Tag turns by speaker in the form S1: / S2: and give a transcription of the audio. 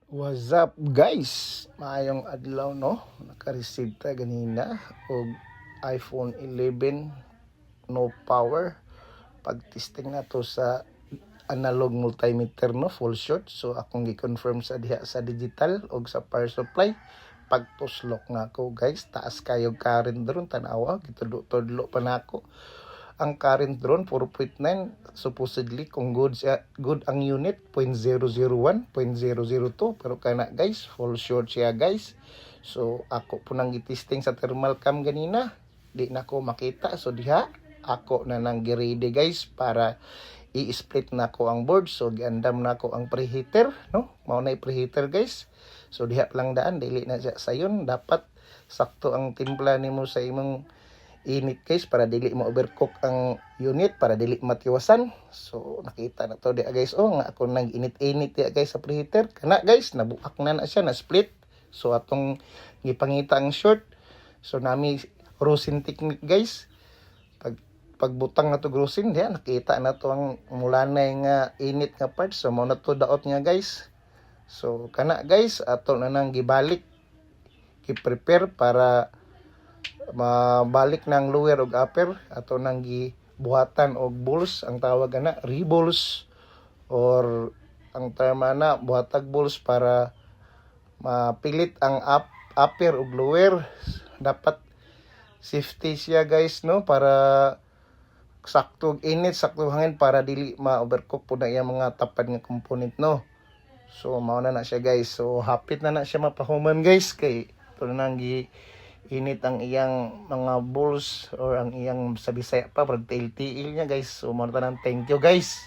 S1: What's up guys? Maayong adlaw no. Naka-receive ta ganina og iPhone 11 no power. Pag-testing na to sa analog multimeter no full short. So akong gi-confirm sa diha sa digital og sa power supply. Pagtuslok na ako guys, taas kayo current drone tanawa, gitudlo pa nako. Ang current drone 4.9 supposedly kung good ang unit 0.001 0.002 pero kana guys full short siya guys. So ako po nang gitesting sa thermal cam ganina, di na ko makita, so diha ako na nang gi-ready guys para i-split na ko ang board. So giandam na ko ang preheater no, mao na preheater guys. So diha lang daan, dili na siya sayon, dapat sakto ang timpla nimo sa imong init guys para dili mo overcook ang unit, para dili matiwasan. So nakita na to dia guys, nga ako nang init-init dia guys sa preheater kana guys, nabuak na siya, na split. So atong gipangita ang short, so nami rosin technique guys. Pagbutang na to rosin dia, nakita na to ang mulanay nga init nga part. So mao na to daot niya guys. So kana guys, ato na nang gibalik, gi-prepare para mabalik ng lower ug upper. Ato nang gibuhatan og balls, ang tawag na reballs, or ang term na buhatag balls para mapilit ang upper ug lower. Dapat safety siya guys no, para sakto init, sakto hangin, para dili ma-overcook po na iya mga tapad nga component no. So mao na siya guys. So hapit na siya mapahuman guys, kay ito na nang init ang iyang mga balls or ang iyang sa Bisaya pa, pag tiil-tiil niya guys. So mao na, thank you guys.